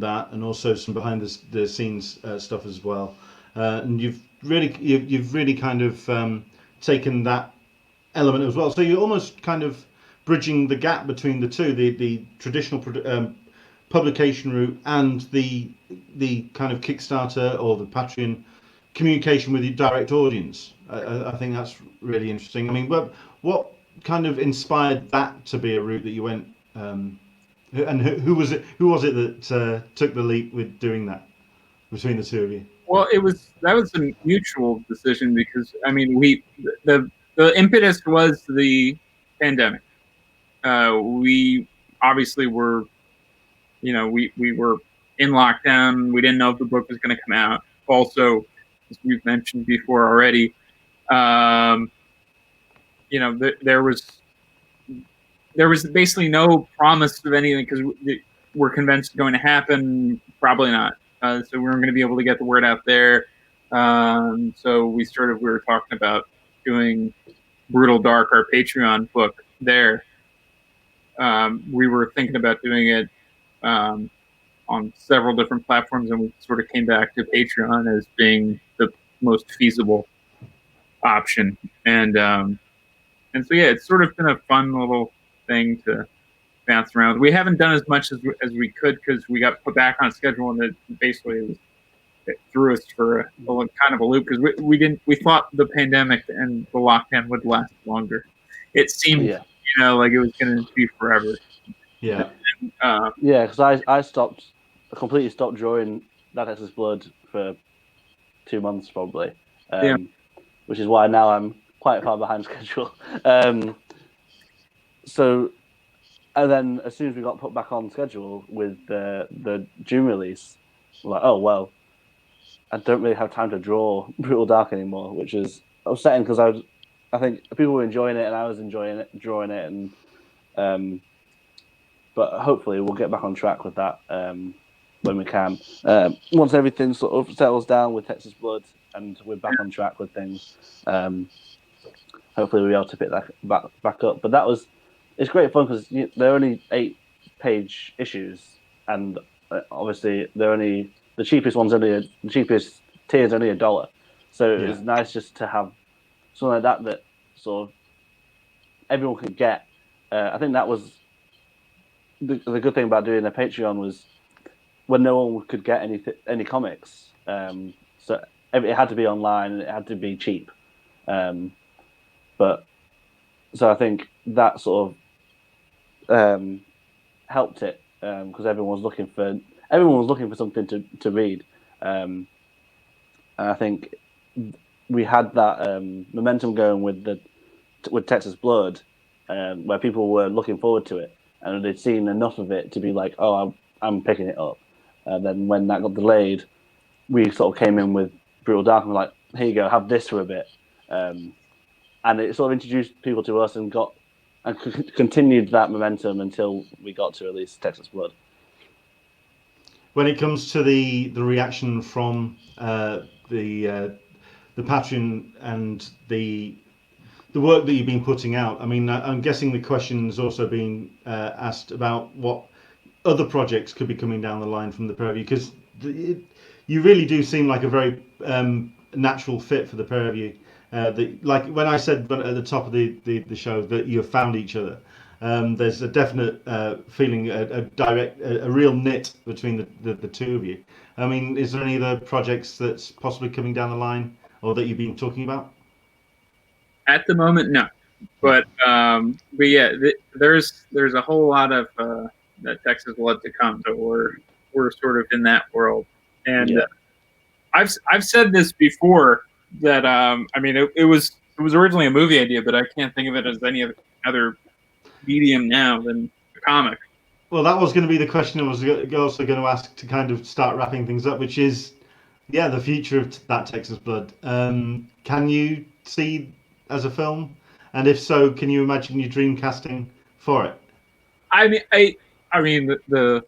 that, and also some behind the scenes stuff as well. And you've really kind of taken that element as well. So you're almost kind of bridging the gap between the two, the traditional publication route and the kind of Kickstarter or the Patreon communication with your direct audience. I think that's really interesting. I mean, what kind of inspired that to be a route that you went? And who was it? Who was it that took the leap with doing that between the two of you? Well, that was a mutual decision because I mean the impetus was the pandemic. We obviously were, we were in lockdown. We didn't know if the book was going to come out. Also, as we've mentioned before already, there was basically no promise of anything because we're convinced it's going to happen. Probably not. So we weren't going to be able to get the word out there. So we were talking about doing Brutal Dark, our Patreon book there. We were thinking about doing it on several different platforms, and we sort of came back to Patreon as being the most feasible option. And so, yeah, it's sort of been a fun little thing to bounce around. We haven't done as much as we could because we got put back on schedule, and it threw us for a kind of a loop because we thought the pandemic and the lockdown would last longer. It seemed, like it was going to be forever. Yeah. Because I completely stopped drawing That Texas Blood for 2 months probably, which is why now I'm quite far behind schedule. And then as soon as we got put back on schedule with the June release, we're like, oh well, I don't really have time to draw Brutal Dark anymore, which is upsetting because I think people were enjoying it and I was enjoying it, drawing it, and but hopefully we'll get back on track with that when we can. Once everything sort of settles down with Texas Blood and we're back on track with things, hopefully we'll be able to pick that back up. But it's great fun because they're only 8-page issues, and obviously the cheapest the cheapest tier is only $1. So it's nice just to have something like that sort of everyone can get. I think that was the good thing about doing a Patreon was when no one could get any comics. So it had to be online and it had to be cheap. But so I think that sort of helped it because everyone was looking for something to read. And I think we had that momentum going with Texas Blood, where people were looking forward to it and they'd seen enough of it to be like, oh, I'm picking it up. And then when that got delayed, we sort of came in with Brutal Dark and were like, here you go, have this for a bit. And it sort of introduced people to us and continued that momentum until we got to release Texas Blood. When it comes to the reaction from the Patreon and the work that you've been putting out, I mean, I'm guessing the question is also being asked about what other projects could be coming down the line from the pair of you, because you really do seem like a very natural fit for the pair of you. Like when I said at the top of the show that you have found each other, there's a definite feeling, a real knit between the two of you. I mean, is there any other projects that's possibly coming down the line or that you've been talking about? At the moment, no. But yeah, there's a whole lot of that Texas Blood to come. So we're sort of in that world, and I've said this before that I mean it was originally a movie idea, but I can't think of it as any other medium now than a comic. Well, that was going to be the question I was also going to ask to kind of start wrapping things up, which is, the future of that Texas Blood. Can you see as a film? And if so, can you imagine your dream casting for it? I mean, the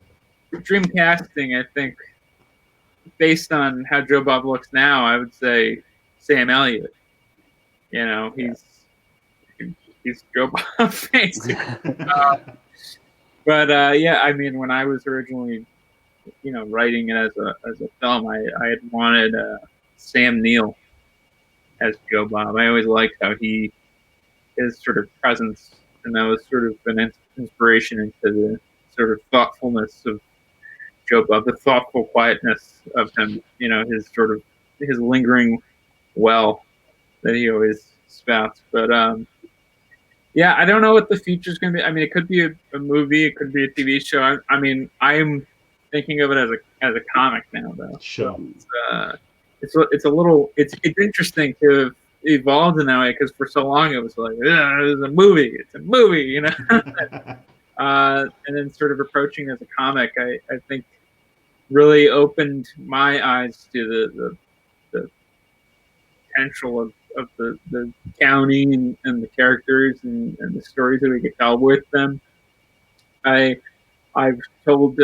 dream casting, I think, based on how Joe Bob looks now, I would say Sam Elliott. He's Joe Bob basically. But yeah, I mean, when I was originally, writing it as a film, I had wanted Sam Neill as Joe Bob. I always liked how his sort of presence, and that was sort of an inspiration into the sort of thoughtfulness of Joe Bob, the thoughtful quietness of him, his lingering well that he always spouts. But Yeah, I don't know what the future's going to be. I mean, it could be a movie, it could be a TV show. I mean, I'm thinking of it as a comic now, though. So Sure. it's interesting to have evolved in that way, because for so long it was like, it's a movie, you know. And then sort of approaching it as a comic, I think really opened my eyes to the potential of the county and the characters and the stories that we could tell with them. I've told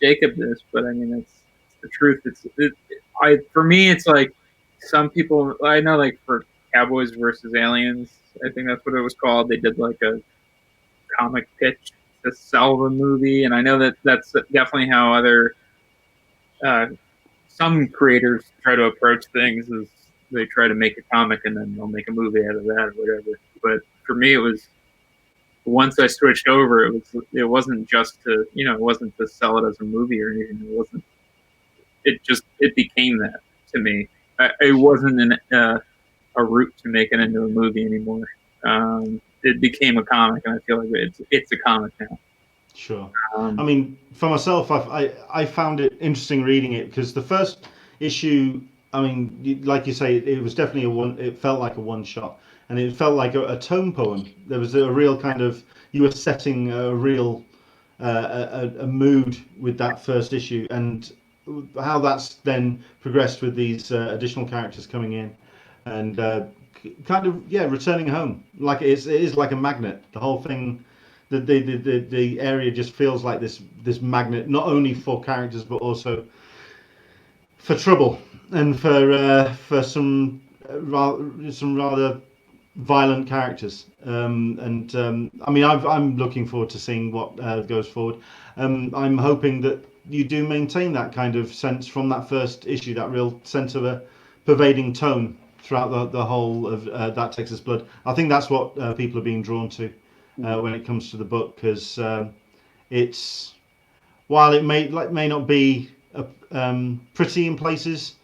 Jacob this, but I mean it's the truth. For me it's like some people I know, like for Cowboys versus Aliens, I think that's what it was called. They did like a comic pitch to sell the movie, and I know that that's definitely how other some creators try to approach things, is they try to make a comic and then they'll make a movie out of that or whatever. But for me, it was once I switched over, it wasn't just to it wasn't to sell it as a movie or anything. It wasn't. It became that to me. It wasn't a route to make it into a movie anymore. It became a comic, and I feel like it's a comic now. Sure. I mean, for myself, I found it interesting reading it, because the first issue, I mean, like you say, it was definitely it felt like a one shot, and it felt like a tone poem. There was a real kind of, you were setting a real a mood with that first issue, and how that's then progressed with these additional characters coming in, and kind of returning home. Like it is like a magnet. The whole thing. The area just feels like this magnet, not only for characters but also for trouble and for some rather violent characters. I mean, I'm looking forward to seeing what goes forward. I'm hoping that you do maintain that kind of sense from that first issue, that real sense of a pervading tone throughout the whole of That Texas Blood. I think that's what people are being drawn to. When it comes to the book, because it's, while it may not be pretty in places,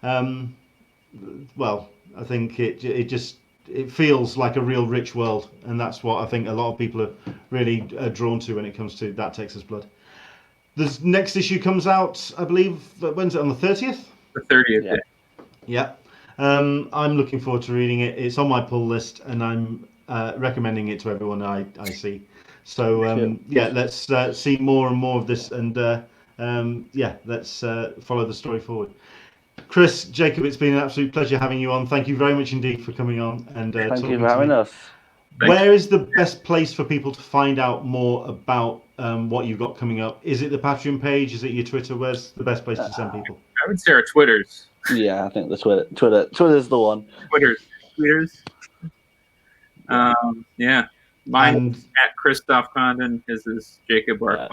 well, I think it feels like a real rich world, and that's what I think a lot of people are really drawn to when it comes to That Texas Blood. The next issue comes out, I believe, when's it, on the 30th? The 30th. Yeah. Yeah. I'm looking forward to reading it. It's on my pull list, and I'm recommending it to everyone I see. So let's see more and more of this, and let's follow the story forward. Chris, Jacob, it's been an absolute pleasure having you on. Thank you very much indeed for coming on and Thank talking you for having to me. us. Where is the best place for people to find out more about what you've got coming up? Is it the Patreon page? Is it your Twitter? Where's the best place to send people? I would say our Twitters. Yeah, I think the Twitter's the one. Tweeters. Mine's at Christoph Condon. His is Jacob R.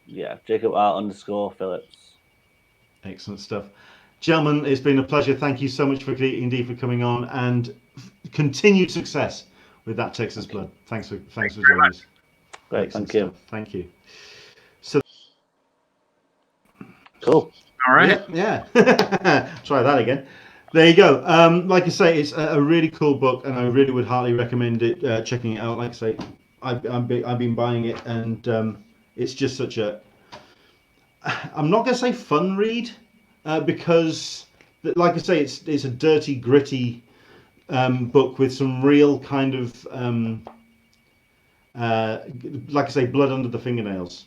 Yeah, Jacob R_Philips. Excellent stuff. Gentlemen, it's been a pleasure. Thank you so much for coming on, and continued success with That Texas Blood. Thanks for joining us. Great, thank you. Thank you. So cool. All right. Yeah. Try that again. There you go. Like I say, it's a really cool book, and I really would highly recommend it. Checking it out. Like I say, I've been buying it, and it's just such a. I'm not going to say fun read, because, like I say, it's a dirty, gritty book with some real kind of, like I say, blood under the fingernails.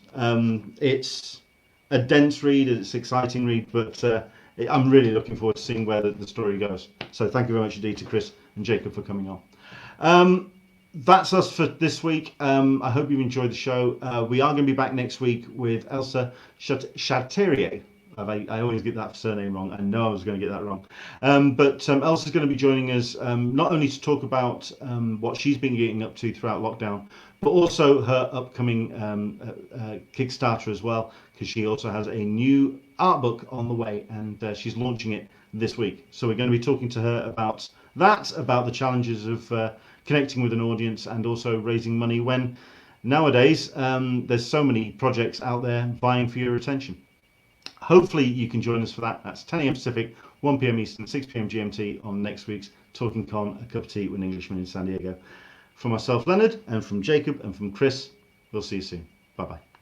It's a dense read, it's an exciting read, but I'm really looking forward to seeing where the story goes. So thank you very much indeed to Chris and Jacob for coming on. That's us for this week. I hope you enjoyed the show. We are going to be back next week with Elsa Chartier. I always get that surname wrong. I know I was going to get that wrong. But Elsa's going to be joining us not only to talk about what she's been getting up to throughout lockdown, but also her upcoming Kickstarter as well, because she also has a new art book on the way, and she's launching it this week. So we're going to be talking to her about that, about the challenges of connecting with an audience and also raising money when nowadays there's so many projects out there vying for your attention. Hopefully you can join us for that. That's 10 a.m. Pacific, 1 p.m. Eastern, 6 p.m. GMT on next week's Talkin Con, a cup of tea with an Englishman in San Diego. From myself, Leonard, and from Jacob, and from Chris, we'll see you soon. Bye bye.